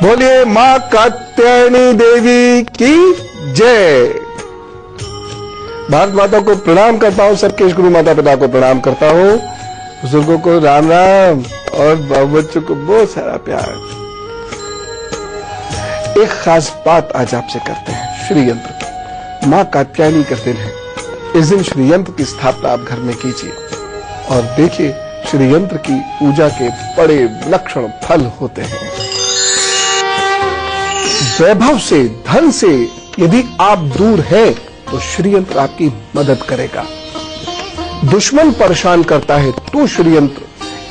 बोलिए मां कात्यायनी देवी की जय। भारत माता को प्रणाम करता हूं, सबके गुरु माता पिता को प्रणाम करता हूं, बुजुर्गों को राम राम और बच्चों को बहुत सारा प्यार। एक खास बात आज आपसे करते हैं, श्री यंत्र की। मां कात्यायनी का दिन है, इस दिन श्री यंत्र की स्थापना आप घर में कीजिए और देखिए श्री यंत्र की पूजा के बड़े विलक्षण फल होते हैं। वैभव से, धन से यदि आप दूर हैं तो श्री यंत्र आपकी मदद करेगा। दुश्मन परेशान करता है तो श्री यंत्र,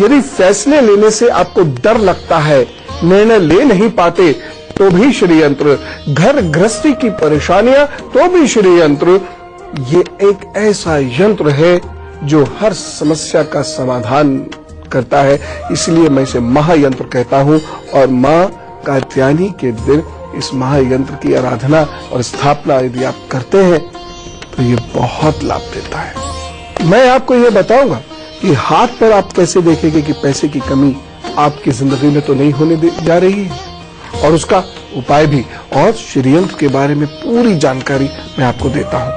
यदि फैसले लेने से आपको डर लगता है, निर्णय ले नहीं पाते तो भी श्री यंत्र, घर गृहस्थी की परेशानियां तो भी श्री यंत्र, ये एक ऐसा यंत्र है जो हर समस्या का समाधान करता है। इसलिए मैं इसे महायंत्र कहता हूं और मां कात्यायनी के दिन इस महायंत्र की आराधना और स्थापना यदि आप करते हैं तो ये बहुत लाभ देता है। मैं आपको ये बताऊंगा कि हाथ पर आप कैसे देखेंगे कि पैसे की कमी आपकी जिंदगी में तो नहीं होने जा रही है, और उसका उपाय भी और श्री यंत्र के बारे में पूरी जानकारी मैं आपको देता हूं,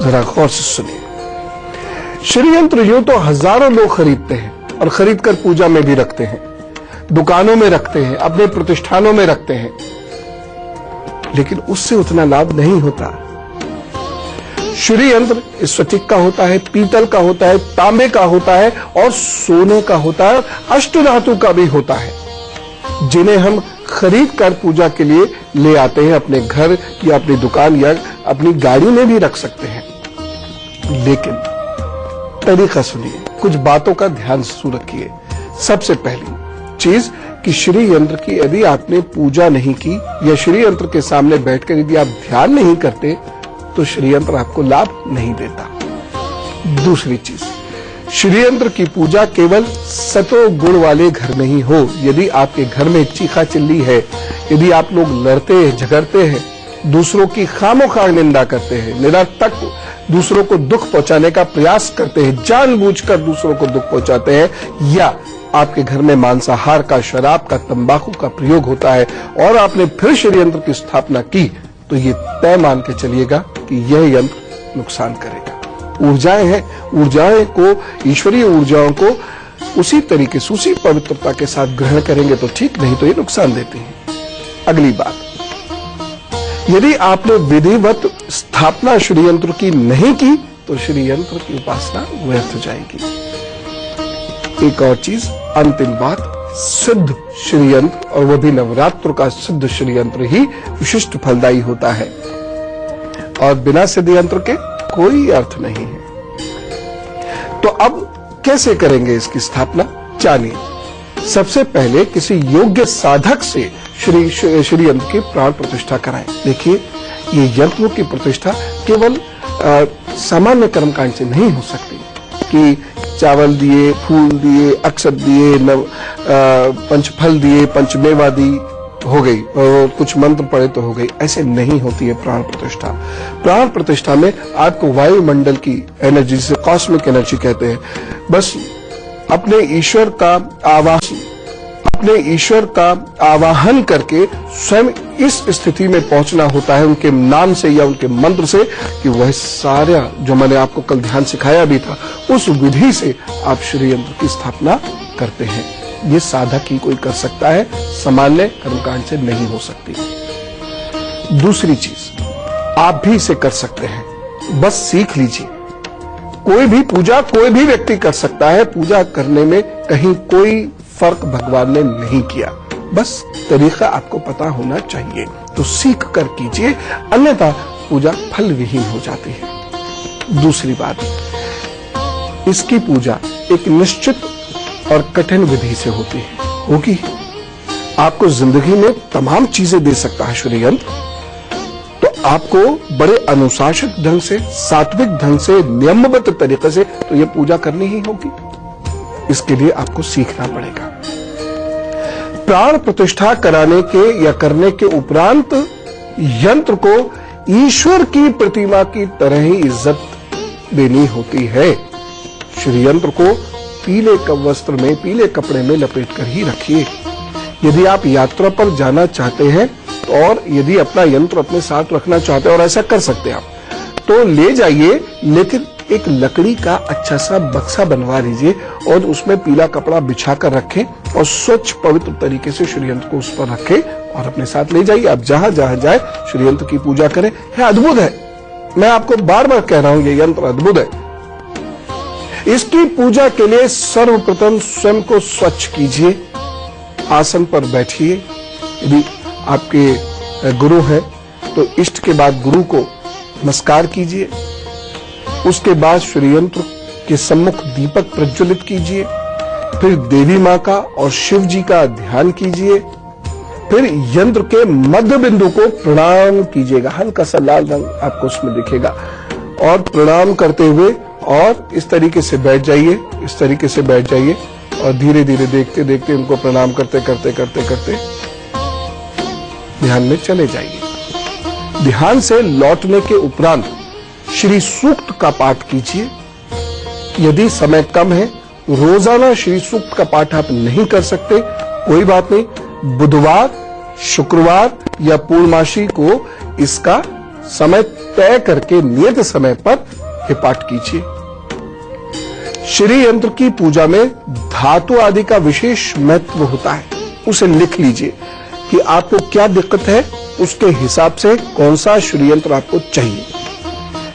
जरा गौर से सुनिए। श्री यंत्र यूं तो हजारों लोग खरीदते हैं और खरीद कर पूजा में भी रखते हैं, दुकानों में रखते हैं, अपने प्रतिष्ठानों में रखते हैं, लेकिन उससे उतना लाभ नहीं होता। श्री यंत्र स्फटिक का होता है, पीतल का होता है, तांबे का होता है और सोने का होता है, अष्टधातु का भी होता है, जिन्हें हम खरीद कर पूजा के लिए ले आते हैं, अपने घर या अपनी दुकान या अपनी गाड़ी में भी रख सकते हैं। लेकिन तरीका सुनिए, कुछ बातों का ध्यान रखिए। सबसे पहली चीज कि श्री यंत्र की यदि आपने पूजा नहीं की या श्री यंत्र के सामने बैठकर यदि आप ध्यान नहीं करते तो श्री यंत्र आपको लाभ नहीं देता। दूसरी चीज, श्री यंत्र की पूजा केवल सतो गुण वाले घर में ही हो। यदि आपके घर में चीखा चिल्ली है, यदि आप लोग लड़ते हैं, झगड़ते हैं, दूसरों की खामोखार निंदा करते हैं, निरर्थक दूसरों को दुख पहुंचाने का प्रयास करते हैं, जानबूझकर दूसरों को दुख पहुंचाते हैं, या आपके घर में मांसाहार का, शराब का, तंबाकू का प्रयोग होता है और आपने फिर श्री यंत्र की स्थापना की, तो ये तय मान के चलिएगा कि यह यंत्र नुकसान करेगा। ऊर्जाएं हैं, ऊर्जाएं को, ईश्वरीय ऊर्जाओं को उसी तरीके से, उसी पवित्रता के साथ ग्रहण करेंगे तो ठीक, नहीं तो ये नुकसान देते हैं। अगली बात, यदि आपने विधिवत स्थापना श्री यंत्र की नहीं की तो श्री यंत्र की उपासना व्यर्थ हो जाएगी। एक और चीज, अंतिम बात, सिद्ध श्री यंत्र और वह भी नवरात्र का सिद्ध श्री यंत्र ही विशिष्ट फलदायी होता है और बिना सिद्ध यंत्र के कोई अर्थ नहीं है। तो अब कैसे करेंगे इसकी स्थापना, जानिए। सबसे पहले किसी योग्य साधक से श्री यंत्र की प्राण प्रतिष्ठा कराएं। देखिए, ये यंत्रों की प्रतिष्ठा केवल सामान्य कर्मकांड से नहीं हो सकती कि चावल दिए, फूल दिए, अक्षत दिए, पंचफल दिए, पंचमेवा दी, हो गई, और कुछ मंत्र पढ़े तो हो गई। ऐसे नहीं होती है प्राण प्रतिष्ठा। प्राण प्रतिष्ठा में आपको वायुमंडल की एनर्जी, जिसे कॉस्मिक एनर्जी कहते हैं, बस अपने ईश्वर का आवाहन करके स्वयं इस स्थिति में पहुंचना होता है उनके नाम से या उनके मंत्र से, कि वह सारा जो मैंने आपको कल ध्यान सिखाया भी था, उस विधि से आप श्री यंत्र की स्थापना करते हैं। ये साधक ही कोई कर सकता है, सामान्य कर्मकांड से नहीं हो सकती। दूसरी चीज, आप भी इसे कर सकते हैं, बस सीख लीजिए। कोई भी पूजा कोई भी व्यक्ति कर सकता है, पूजा करने में कहीं कोई फर्क भगवान ने नहीं किया, बस तरीका आपको पता होना चाहिए, तो सीख कर कीजिए, अन्यथा पूजा फल विहीन हो जाती है। दूसरी बात, इसकी पूजा एक निश्चित और कठिन विधि से होती है, होगी। आपको जिंदगी में तमाम चीजें दे सकता है श्री यंत्र, तो आपको बड़े अनुशासित ढंग से, सात्विक ढंग से, नियमबद्ध तरीके से तो ये पूजा करनी ही होगी। इसके लिए आपको सीखना पड़ेगा। प्राण प्रतिष्ठा कराने के या करने के उपरांत यंत्र को ईश्वर की प्रतिमा की तरह ही इज्जत देनी होती है। श्री यंत्र को पीले वस्त्र में, पीले कपड़े में लपेट कर ही रखिए। यदि आप यात्रा पर जाना चाहते हैं और यदि अपना यंत्र अपने साथ रखना चाहते हैं, और ऐसा कर सकते हैं आप, तो ले जाइए, लेकिन एक लकड़ी का अच्छा सा बक्सा बनवा लीजिए और उसमें पीला कपड़ा बिछाकर रखें और स्वच्छ पवित्र तरीके से श्री यंत्र को उस पर रखें और अपने साथ ले जाइए। आप जहां जहां जाए श्री यंत्र की पूजा करें। यह अद्भुत है, मैं आपको बार बार कह रहा हूं, यह यंत्र अद्भुत है। इसकी पूजा के लिए सर्वप्रथम स्वयं को स्वच्छ कीजिए, आसन पर बैठिए। यदि आपके गुरु हैं तो इष्ट के बाद गुरु को नमस्कार कीजिए। उसके बाद श्री यंत्र के सम्मुख दीपक प्रज्वलित कीजिए। फिर देवी मां का और शिव जी का ध्यान कीजिए। फिर यंत्र के मध्य बिंदु को प्रणाम कीजिएगा, हल्का सा लाल रंग आपको उसमें दिखेगा, और प्रणाम करते हुए और इस तरीके से बैठ जाइए, इस तरीके से बैठ जाइए और धीरे धीरे देखते देखते उनको प्रणाम करते करते करते करते ध्यान में चले जाइए। ध्यान से लौटने के उपरांत श्री सूक्त का पाठ कीजिए। यदि समय कम है, रोजाना श्री सूक्त का पाठ आप नहीं कर सकते, कोई बात नहीं, बुधवार, शुक्रवार या पूर्णमासी को इसका समय तय करके नियत समय पर यह पाठ कीजिए। श्री यंत्र की पूजा में धातु आदि का विशेष महत्व होता है, उसे लिख लीजिए कि आपको क्या दिक्कत है, उसके हिसाब से कौन सा श्री यंत्र आपको चाहिए।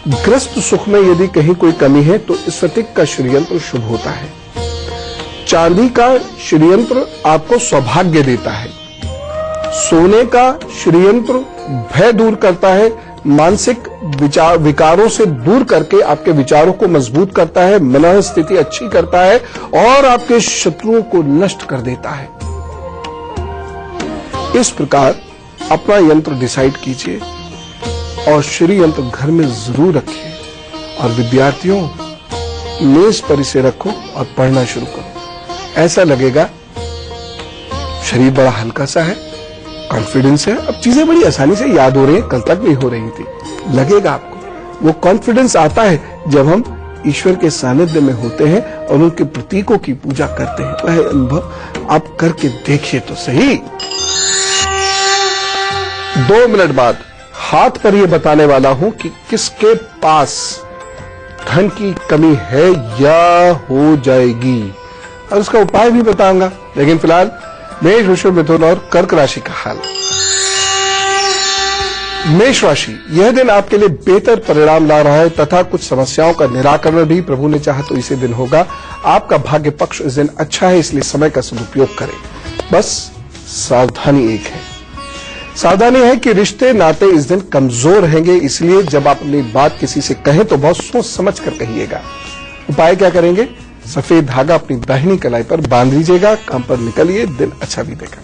गृहस्थ सुख में यदि कहीं कोई कमी है तो स्फटिक का श्री यंत्र शुभ होता है। चांदी का श्री यंत्र आपको सौभाग्य देता है। सोने का श्री यंत्र भय दूर करता है, मानसिक विकारों से दूर करके आपके विचारों को मजबूत करता है, मन स्थिति अच्छी करता है और आपके शत्रुओं को नष्ट कर देता है। इस प्रकार अपना यंत्र डिसाइड कीजिए और श्री यंत्र घर में जरूर रखिए। और विद्यार्थियों, मेज पर इसे रखो और पढ़ना शुरू करो। ऐसा लगेगा शरीर बड़ा हल्का सा है, कॉन्फिडेंस है, अब चीजें बड़ी आसानी से याद हो रही हैं, कल तक भी हो रही थी। लगेगा आपको वो कॉन्फिडेंस आता है जब हम ईश्वर के सानिध्य में होते हैं और उनके प्रतीकों की पूजा करते हैं। वह अनुभव आप करके देखिए तो सही। 2 मिनट बाद हाथ पर यह बताने वाला हूं कि किसके पास धन की कमी है या हो जाएगी, और उसका उपाय भी बताऊंगा। लेकिन फिलहाल मेष, वृषभ, मिथुन और कर्क राशि का हाल। मेष राशि, यह दिन आपके लिए बेहतर परिणाम ला रहा है तथा कुछ समस्याओं का निराकरण भी प्रभु ने चाहा तो इसे दिन होगा। आपका भाग्य पक्ष इस दिन अच्छा है, इसलिए समय का सदुपयोग करें। बस सावधानी एक है, सावधानी है कि रिश्ते नाते इस दिन कमजोर रहेंगे, इसलिए जब आप अपनी बात किसी से कहें तो बहुत सोच समझ कर कहिएगा। उपाय क्या करेंगे? सफेद धागा अपनी दाहिनी कलाई पर बांध लीजिएगा, काम पर निकलिए, दिन अच्छा भी देगा।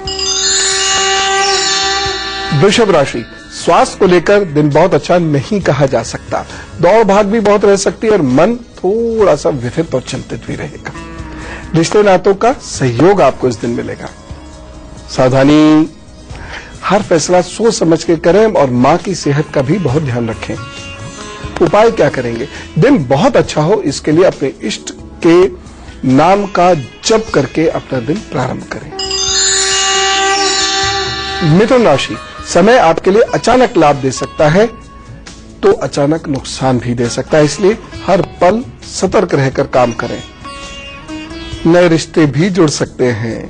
वृषभ राशि, स्वास्थ्य को लेकर दिन बहुत अच्छा नहीं कहा जा सकता। दौड़ भाग भी बहुत रह सकती है और मन थोड़ा सा व्यथित और चिंतित भी रहेगा। रिश्ते नातों का सहयोग आपको इस दिन मिलेगा। सावधानी, हर फैसला सोच समझ के करें और मां की सेहत का भी बहुत ध्यान रखें। उपाय क्या करेंगे? दिन बहुत अच्छा हो, इसके लिए अपने इष्ट के नाम का जप करके अपना दिन प्रारंभ करें। मिथुन राशि, समय आपके लिए अचानक लाभ दे सकता है तो अचानक नुकसान भी दे सकता है, इसलिए हर पल सतर्क रहकर काम करें। नए रिश्ते भी जुड़ सकते हैं,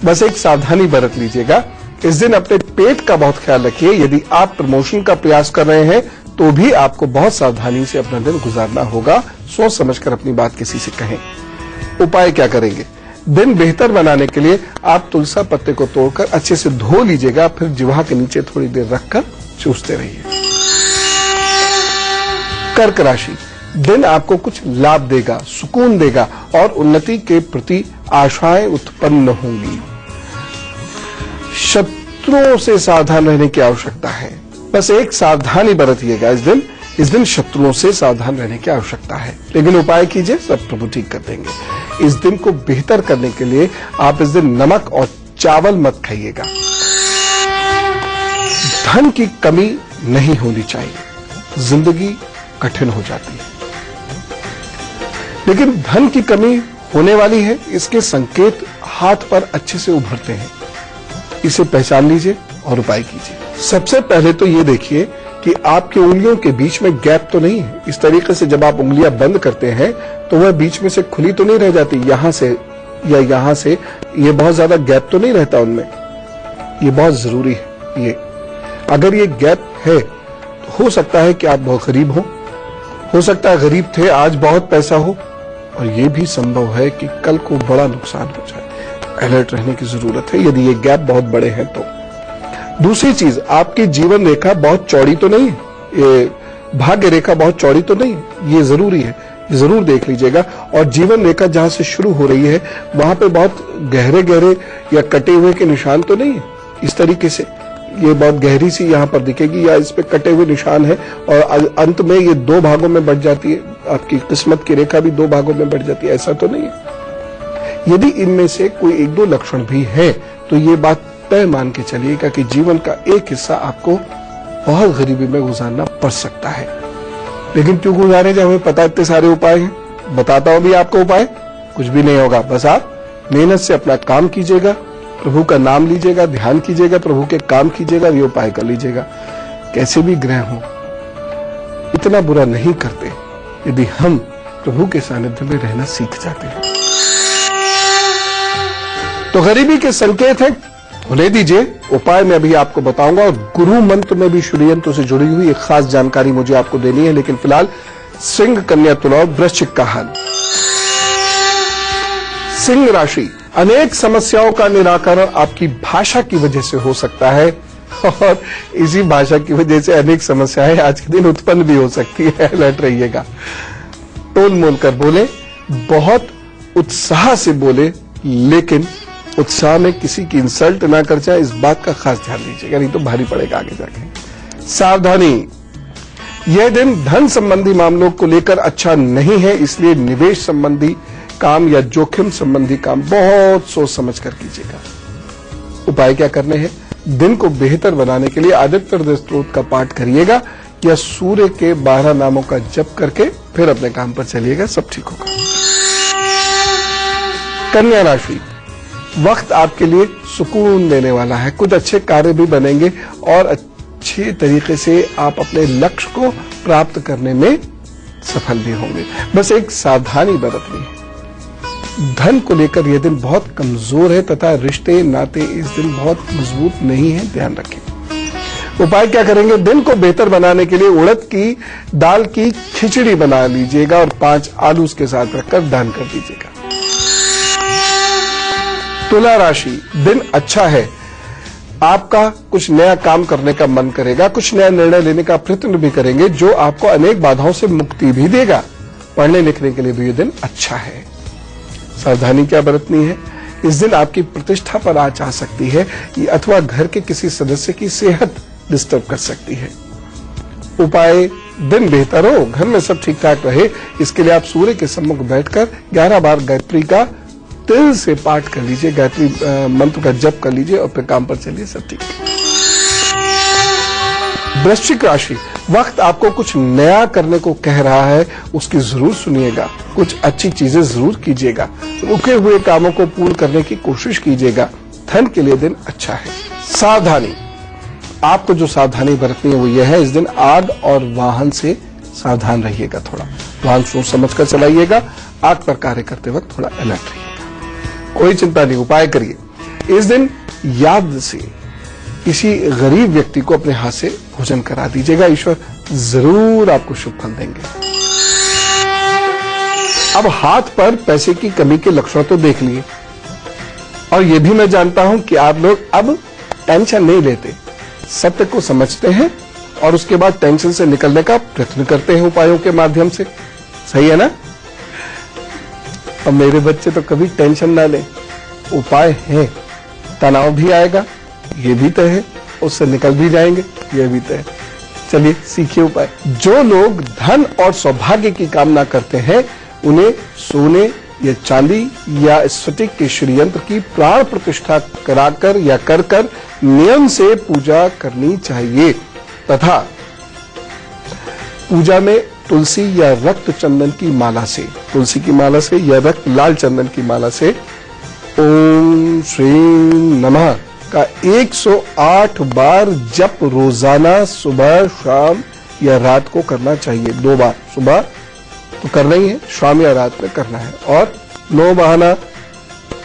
बस एक सावधानी बरत लीजिएगा। इस दिन अपने पेट का बहुत ख्याल रखिए। यदि आप प्रमोशन का प्रयास कर रहे हैं तो भी आपको बहुत सावधानी से अपना दिन गुजारना होगा। सोच समझकर अपनी बात किसी से कहें। उपाय क्या करेंगे? दिन बेहतर बनाने के लिए आप तुलसा पत्ते को तोड़कर अच्छे से धो लीजिएगा, फिर जिह्वा के नीचे थोड़ी देर रखकर चूसते रहिए। कर्क राशि, दिन आपको कुछ लाभ देगा, सुकून देगा और उन्नति के प्रति आशाएं उत्पन्न होंगी। शत्रुओं से सावधान रहने की आवश्यकता है, बस एक सावधानी बरतिएगा। इस दिन शत्रुओं से सावधान रहने की आवश्यकता है, लेकिन उपाय कीजिए, सब प्रभु ठीक कर देंगे। इस दिन को बेहतर करने के लिए आप इस दिन नमक और चावल मत खाइएगा। धन की कमी नहीं होनी चाहिए, जिंदगी कठिन हो जाती है, लेकिन धन की कमी होने वाली है, इसके संकेत हाथ पर अच्छे से उभरते हैं। इसे पहचान लीजिए और उपाय कीजिए। सबसे पहले तो ये देखिए कि आपकी उंगलियों के बीच में गैप तो नहीं है। इस तरीके से जब आप उंगलियां बंद करते हैं तो वह बीच में से खुली तो नहीं रह जाती, यहां से या यहां से, ये बहुत ज्यादा गैप तो नहीं रहता उनमें। ये बहुत जरूरी है। ये अगर ये गैप है तो हो सकता है कि आप बहुत गरीब हो सकता है गरीब थे आज बहुत पैसा हो, और ये भी संभव है कि कल को बड़ा नुकसान हो जाए। अलर्ट रहने की जरूरत है यदि ये गैप बहुत बड़े हैं तो। दूसरी चीज, आपकी जीवन रेखा बहुत चौड़ी तो नहीं है, ये भाग्य रेखा बहुत चौड़ी तो नहीं है, ये जरूरी है, ये जरूर देख लीजिएगा। और जीवन रेखा जहां से शुरू हो रही है वहां पे बहुत गहरे गहरे या कटे हुए के निशान तो नहीं है। इस तरीके से ये बहुत गहरी सी यहां पर दिखेगी या इस पे कटे हुए निशान है, और अंत में ये 2 भागों में बढ़ जाती है। आपकी किस्मत की रेखा भी 2 भागों में बढ़ जाती है, ऐसा तो नहीं है। यदि इनमें से कोई 1-2 लक्षण भी है तो ये बात तय मान के चलिएगा कि जीवन का एक हिस्सा आपको बहुत गरीबी में गुजारना पड़ सकता है। लेकिन क्यों गुजारे जब हमें पता इतने सारे उपाय हैं। बताता हूं भी आपको उपाय, कुछ भी नहीं होगा, बस आप मेहनत से अपना काम कीजिएगा, प्रभु का नाम लीजिएगा, ध्यान कीजिएगा, प्रभु के काम कीजिएगा, ये उपाय कर लीजिएगा। कैसे भी ग्रह हो इतना बुरा नहीं करते यदि हम प्रभु के सानिध्य में रहना सीख जाते हैं। तो गरीबी के संकेत हैं, उन्हें दीजिए। उपाय मैं अभी आपको बताऊंगा, और गुरु मंत्र में भी षड्यंत्र से जुड़ी हुई एक खास जानकारी मुझे आपको देनी है। लेकिन फिलहाल सिंह, कन्या, तुला और वृश्चिक का हाल। सिंह राशि, अनेक समस्याओं का निराकरण आपकी भाषा की वजह से हो सकता है, और इसी भाषा की वजह से अनेक समस्याएं आज के दिन उत्पन्न भी हो सकती है। अलर्ट रहिएगा। टोल मोल कर बोले, बहुत उत्साह से बोले, लेकिन उत्साह में किसी की इंसल्ट ना कर जाए, इस बात का खास ध्यान दीजिएगा, नहीं तो भारी पड़ेगा आगे जाके। सावधानी, यह दिन धन संबंधी मामलों को लेकर अच्छा नहीं है, इसलिए निवेश संबंधी काम या जोखिम संबंधी काम बहुत सोच समझ कर कीजिएगा। उपाय क्या करने हैं? दिन को बेहतर बनाने के लिए आदित्य हृदय स्तोत्र का पाठ करिएगा या सूर्य के 12 नामों का जप करके फिर अपने काम पर चलिएगा, सब ठीक होगा। कन्या राशि, वक्त आपके लिए सुकून देने वाला है, कुछ अच्छे कार्य भी बनेंगे और अच्छे तरीके से आप अपने लक्ष्य को प्राप्त करने में सफल भी होंगे। बस एक सावधानी बरतनी है, धन को लेकर यह दिन बहुत कमजोर है तथा रिश्ते नाते इस दिन बहुत मजबूत नहीं है, ध्यान रखें। उपाय क्या करेंगे? दिन को बेहतर बनाने के लिए उड़द की दाल की खिचड़ी बना लीजिएगा और 5 आलू उसके साथ रखकर दान कर दीजिएगा। तुला राशि, दिन अच्छा है, आपका कुछ नया काम करने का मन करेगा, कुछ नया निर्णय लेने का प्रयत्न भी करेंगे जो आपको अनेक बाधाओं से मुक्ति भी देगा। पढ़ने लिखने के लिए भी यह दिन अच्छा है। सावधानी क्या बरतनी है? इस दिन आपकी प्रतिष्ठा पर आंच आ सकती है अथवा घर के किसी सदस्य की सेहत डिस्टर्ब कर सकती है। उपाय, दिन बेहतर हो, घर में सब ठीक ठाक रहे, इसके लिए आप सूर्य के सम्मुख बैठकर 11 बार गायत्री का तिल से पाठ कर लीजिए, गायत्री मंत्र का जप कर लीजिए और फिर काम पर चलिए, सब ठीक है। वृश्चिक राशि, वक्त आपको कुछ नया करने को कह रहा है, उसकी जरूर सुनिएगा, कुछ अच्छी चीजें जरूर कीजिएगा, रुके हुए कामों को पूर्ण करने की कोशिश कीजिएगा। धन के लिए दिन अच्छा है। सावधानी, आपको जो सावधानी बरतनी है वो यह है, इस दिन आग और वाहन से सावधान रहिएगा। थोड़ा वाहन सोच समझ कर चलाइएगा, आग पर कार्य करते वक्त थोड़ा अलर्ट रहिएगा। कोई चिंता नहीं, उपाय करिए। इस दिन याद से किसी गरीब व्यक्ति को अपने हाथ से भोजन करा दीजिएगा, ईश्वर जरूर आपको शुभ फल देंगे। अब हाथ पर पैसे की कमी के लक्षण तो देख लिए, और यह भी मैं जानता हूं कि आप लोग अब टेंशन नहीं लेते, सत्य को समझते हैं और उसके बाद टेंशन से निकलने का प्रयत्न करते हैं उपायों के माध्यम से। सही है ना? अब मेरे बच्चे तो कभी टेंशन ना लें, उपाय है। तनाव भी आएगा, ये भी तय है, उससे निकल भी जाएंगे, ये भी तय है। चलिए सीखिए उपाय। जो लोग धन और सौभाग्य की कामना करते हैं उन्हें सोने या चांदी या स्फटिक के श्रीयंत्र की प्राण प्रतिष्ठा कराकर या कर नियम से पूजा करनी चाहिए तथा पूजा में तुलसी या रक्त चंदन की माला से, तुलसी की माला से या रक्त लाल चंदन की माला से ओम श्री नमः का 108 बार जप रोजाना सुबह शाम या रात को करना चाहिए। 2 बार सुबह तो करना ही है, शाम या रात में करना है, और 9 बहाना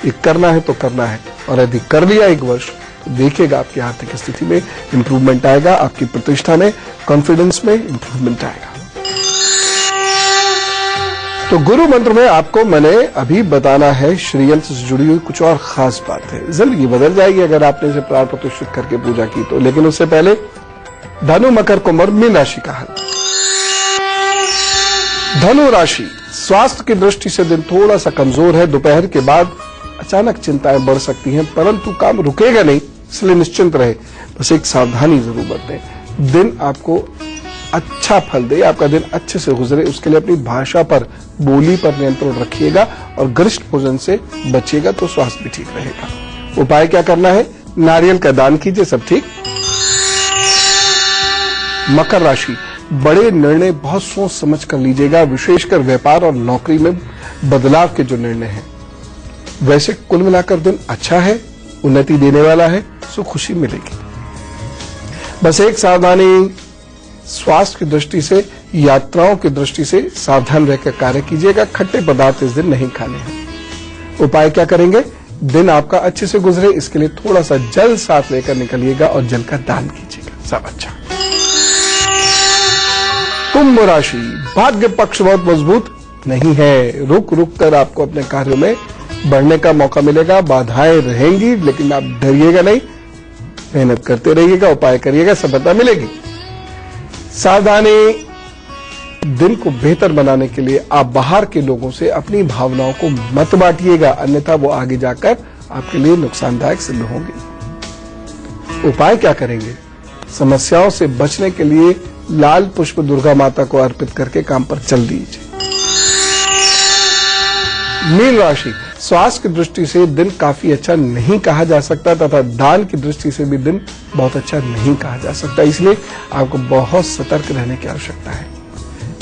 ये करना है तो करना है। और यदि कर लिया 1 वर्ष तो देखिएगा आपकी आर्थिक स्थिति में इंप्रूवमेंट आएगा, आपकी प्रतिष्ठा में, कॉन्फिडेंस में इंप्रूवमेंट आएगा। तो गुरु मंत्र में आपको मैंने अभी बताना है श्रीयंत्र से जुड़ी हुई कुछ और खास बात है। जिंदगी बदल जाएगी अगर आपने इसे प्राण प्रतिष्ठित करके पूजा की तो। लेकिन उससे पहले धनु, मकर, कुंभ और मीन राशि का हाल। धनु राशि, स्वास्थ्य की दृष्टि से दिन थोड़ा सा कमजोर है। दोपहर के बाद अचानक चिंताएं बढ़ सकती हैं, परंतु काम रुकेगा नहीं, इसलिए निश्चिंत रहे। बस एक सावधानी जरूर बरतें। दिन आपको अच्छा फल दे, आपका दिन अच्छे से गुजरे, उसके लिए अपनी भाषा पर, बोली पर नियंत्रण रखिएगा और गरिष्ठ भोजन से बचिएगा तो स्वास्थ्य भी ठीक रहेगा। उपाय क्या करना है? नारियल का दान कीजिए, सब ठीक। मकर राशि, बड़े निर्णय बहुत सोच समझ कर लीजिएगा, विशेषकर व्यापार और नौकरी में बदलाव के जो निर्णय हैं। वैसे कुल मिलाकर दिन अच्छा है, उन्नति देने वाला है, सो खुशी मिलेगी। बस एक सावधानी, स्वास्थ्य की दृष्टि से, यात्राओं की दृष्टि से सावधान रहकर कार्य कीजिएगा। खट्टे पदार्थ इस दिन नहीं खाने हैं। उपाय क्या करेंगे? दिन आपका अच्छे से गुजरे, इसके लिए थोड़ा सा जल साथ लेकर निकलिएगा और जल का दान कीजिएगा, सब अच्छा। कुंभ राशि, भाग्य पक्ष बहुत मजबूत नहीं है। रुक रुक कर आपको अपने कार्यों में बढ़ने का मौका मिलेगा। बाधाएं रहेंगी लेकिन आप डरिएगा नहीं, मेहनत करते रहिएगा, उपाय करिएगा, सफलता मिलेगी। सावधानी, दिन को बेहतर बनाने के लिए आप बाहर के लोगों से अपनी भावनाओं को मत बांटिएगा, अन्यथा वो आगे जाकर आपके लिए नुकसानदायक सिद्ध होंगे। उपाय क्या करेंगे? समस्याओं से बचने के लिए लाल पुष्प दुर्गा माता को अर्पित करके काम पर चल दीजिए। मीन राशि, स्वास्थ्य की दृष्टि से दिन काफी अच्छा नहीं कहा जा सकता तथा दान की दृष्टि से भी दिन बहुत अच्छा नहीं कहा जा सकता, इसलिए आपको बहुत सतर्क रहने की आवश्यकता है।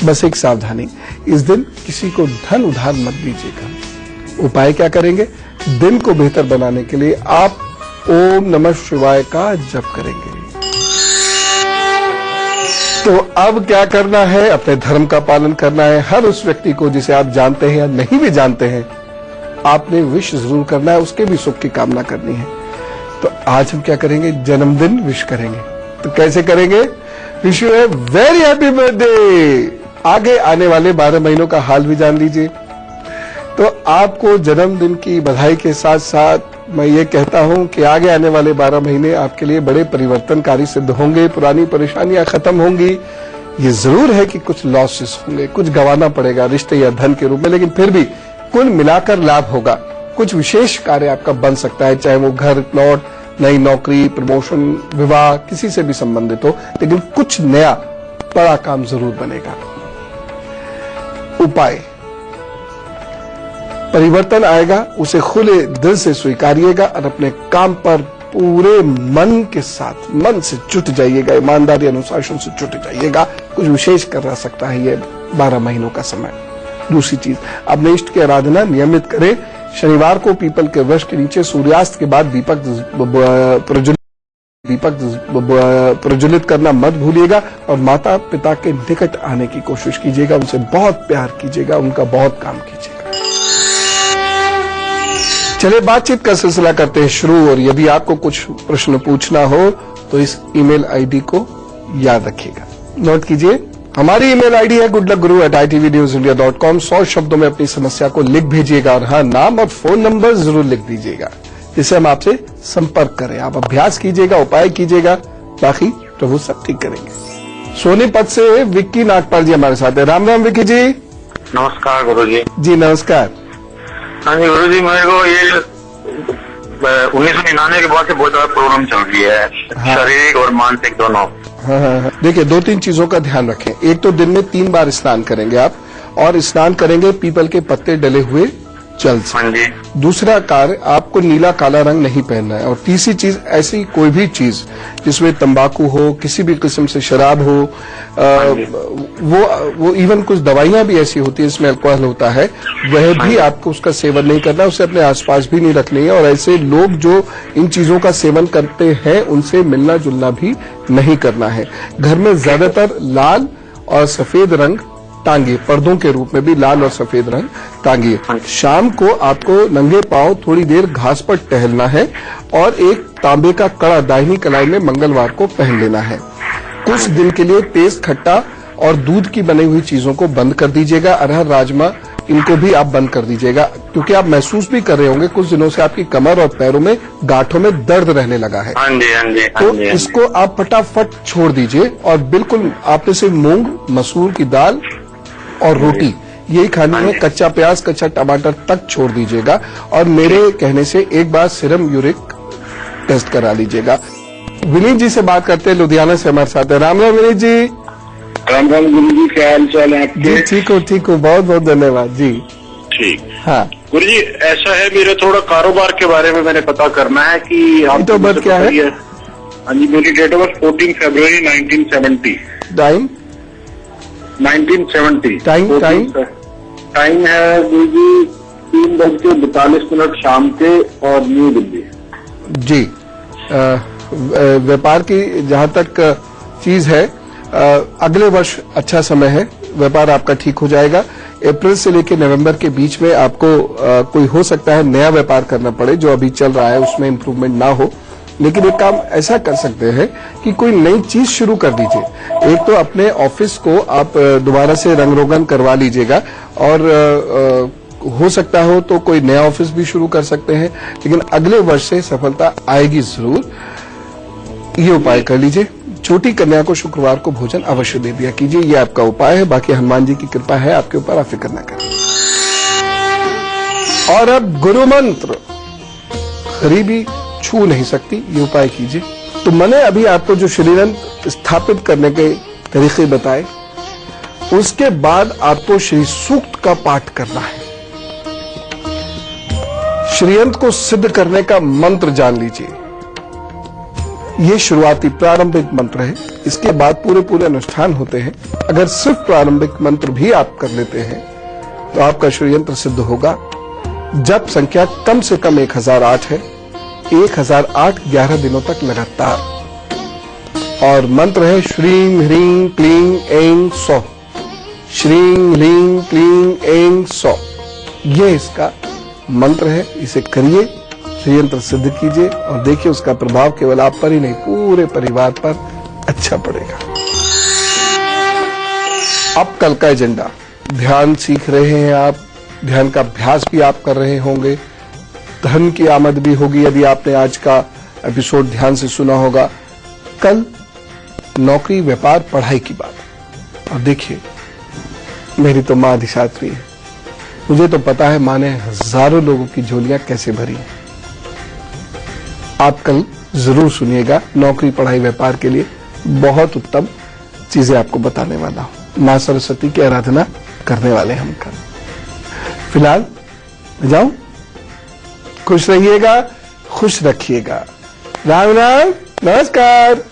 बस एक सावधानी, इस दिन किसी को धन उधार मत दीजिएगा। उपाय क्या करेंगे? दिन को बेहतर बनाने के लिए आप ओम नमः शिवाय का जप करेंगे। तो अब क्या करना है? अपने धर्म का पालन करना है। हर उस व्यक्ति को जिसे आप जानते हैं या नहीं भी जानते हैं, आपने विश जरूर करना है, उसके भी सुख की कामना करनी है। तो आज हम क्या करेंगे? जन्मदिन विश करेंगे। तो कैसे करेंगे? Wish U a very happy birthday. आगे आने वाले 12 महीनों का हाल भी जान लीजिए। तो आपको जन्मदिन की बधाई के साथ साथ मैं ये कहता हूं कि आगे आने वाले 12 महीने आपके लिए बड़े परिवर्तनकारी सिद्ध होंगे। पुरानी परेशानियां खत्म होंगी। ये जरूर है कि कुछ लॉसेस होंगे, कुछ गंवाना पड़ेगा रिश्ते या धन के रूप में, लेकिन फिर भी कुल मिलाकर लाभ होगा। कुछ विशेष कार्य आपका बन सकता है, चाहे वो घर, प्लॉट, नई नौकरी, प्रमोशन, विवाह, किसी से भी संबंधित हो, लेकिन कुछ नया बड़ा काम जरूर बनेगा। उपाय, परिवर्तन आएगा, उसे खुले दिल से स्वीकारिएगा और अपने काम पर पूरे मन के साथ, मन से जुट जाइएगा, ईमानदारी अनुशासन से जुट जाइएगा। कुछ विशेष कर सकता है ये 12 महीनों का समय। दूसरी चीज, अपने इष्ट की आराधना नियमित करें। शनिवार को पीपल के वृक्ष के नीचे सूर्यास्त के बाद दीपक प्रज्वलित करना मत भूलिएगा और माता पिता के निकट आने की कोशिश कीजिएगा, उनसे बहुत प्यार कीजिएगा, उनका बहुत काम कीजिएगा। चलिए बातचीत का सिलसिला करते हैं शुरू। और यदि आपको कुछ प्रश्न पूछना हो तो इस ईमेल आईडी को याद रखिएगा, नोट कीजिए। हमारी ईमेल आईडी है goodluckguru@itvnewsindia.com। 100 शब्दों में अपनी समस्या को लिख भेजिएगा और हाँ, नाम और फोन नंबर जरूर लिख दीजिएगा, जिससे हम आपसे संपर्क करें। आप अभ्यास कीजिएगा, उपाय कीजिएगा, बाकी प्रभु सब ठीक करेंगे। सोनीपत से विक्की नागपाल जी हमारे साथ है। राम राम विक्की जी। नमस्कार गुरु जी। जी नमस्कार। हाँ जी गुरु जी, मेरे को ये 1999 के बाद से बहुत ज्यादा प्रॉब्लम चल रही है। हाँ। शारीरिक और मानसिक दोनों। हाँ। देखिए, 2-3 चीजों का ध्यान रखें। एक तो दिन में 3 बार स्नान करेंगे आप, और स्नान करेंगे पीपल के पत्ते डले हुए जल्द से। हाँ जी। दूसरा कार्य, आपको नीला काला रंग नहीं पहनना है। और तीसरी चीज, ऐसी कोई भी चीज जिसमें तंबाकू हो, किसी भी किस्म से शराब हो, वो इवन कुछ दवाइयां भी ऐसी होती है जिसमें अल्कोहल होता है, वह भी आपको उसका सेवन नहीं करना, उसे अपने आसपास भी नहीं रखनी है। और ऐसे लोग जो इन चीजों का सेवन करते हैं उनसे मिलना जुलना भी नहीं करना है। घर में ज्यादातर लाल और सफेद रंग टांगिए, पर्दों के रूप में भी लाल और सफेद रंग टांगिए। शाम को आपको नंगे पांव थोड़ी देर घास पर टहलना है और एक तांबे का कड़ा दाहिनी कलाई में मंगलवार को पहन लेना है। कुछ दिन के लिए तेज खट्टा और दूध की बनी हुई चीजों को बंद कर दीजिएगा। अरहर, राजमा, इनको भी आप बंद कर दीजिएगा, क्योंकि आप महसूस भी कर रहे होंगे कुछ दिनों से आपकी कमर और पैरों में गांठों में दर्द रहने लगा है। हाँ जी, हाँ जी, तो इसको आप फटाफट छोड़ दीजिए और बिल्कुल आपने सिर्फ मूंग, मसूर की दाल और रोटी यही खानी है। कच्चा प्याज, कच्चा टमाटर तक छोड़ दीजिएगा। और मेरे कहने से एक बार सीरम यूरिक टेस्ट करा लीजिएगा। विनीत जी से बात करते हैं, लुधियाना से हमारे साथ है। राम राम विनीत जी। राम राम गुरु जी, क्या हाल चाल है आपके? जी ठीक हूँ, बहुत बहुत धन्यवाद जी। ठीक। हाँ गुरु जी, ऐसा है, मेरे थोड़ा कारोबार के बारे में मैंने पता करना है कि आप तो बर्थ क्या है? हाँ जी, मेरी डेट ऑफ बर्थ 14 फरवरी 1970। टाइम 1970। टाइम है गुरु जी 3:42 शाम के और न्यू दिल्ली। जी। व्यापार की जहां तक चीज है, अगले वर्ष अच्छा समय है, व्यापार आपका ठीक हो जाएगा। अप्रैल से लेकर नवंबर के बीच में आपको कोई हो सकता है नया व्यापार करना पड़े, जो अभी चल रहा है उसमें इम्प्रूवमेंट ना हो। लेकिन एक काम ऐसा कर सकते हैं कि कोई नई चीज शुरू कर दीजिए। एक तो अपने ऑफिस को आप दोबारा से रंग रोगन करवा लीजिएगा, और हो सकता हो तो कोई नया ऑफिस भी शुरू कर सकते हैं। लेकिन अगले वर्ष से सफलता आएगी जरूर। ये उपाय कर लीजिए। छोटी कन्या को शुक्रवार को भोजन अवश्य दे दिया कीजिए, ये आपका उपाय है। बाकी हनुमान जी की कृपा है आपके ऊपर, आप फिक्र न करें। और अब गुरु मंत्र, गरीबी छू नहीं सकती, ये उपाय कीजिए। तो मैंने अभी आपको जो श्रीयंत्र स्थापित करने के तरीके बताए, उसके बाद आपको श्री सूक्त का पाठ करना है। श्रीयंत्र को सिद्ध करने का मंत्र जान लीजिए। ये शुरुआती प्रारंभिक मंत्र है, इसके बाद पूरे अनुष्ठान होते हैं। अगर सिर्फ प्रारंभिक मंत्र भी आप कर लेते हैं तो आपका श्रीयंत्र सिद्ध होगा। जप संख्या कम से कम 1008 है। 1008 11 दिनों तक लगातार। और मंत्र है श्रीं ह्रीं क्लीं ऐं सौः। श्रीं ह्रीं क्लीं ऐं सौः, ये इसका मंत्र है। इसे करिए, श्रीयंत्र सिद्ध कीजिए और देखिए उसका प्रभाव केवल आप पर ही नहीं, पूरे परिवार पर अच्छा पड़ेगा। अब कल का एजेंडा, ध्यान सीख रहे हैं आप, ध्यान का अभ्यास भी आप कर रहे होंगे, धन की आमद भी होगी यदि आपने आज का एपिसोड ध्यान से सुना होगा। कल नौकरी, व्यापार, पढ़ाई की बात। और देखिए, मेरी तो मां अधिशात्री है, मुझे तो पता है मां ने हजारों लोगों की झोलियां कैसे भरी। आप कल जरूर सुनिएगा। नौकरी, पढ़ाई, व्यापार के लिए बहुत उत्तम चीजें आपको बताने वाला हूं। मां सरस्वती की आराधना करने वाले हम कल। फिलहाल मैं जाऊं, खुश रहिएगा, खुश रखिएगा। राम राम, नमस्कार।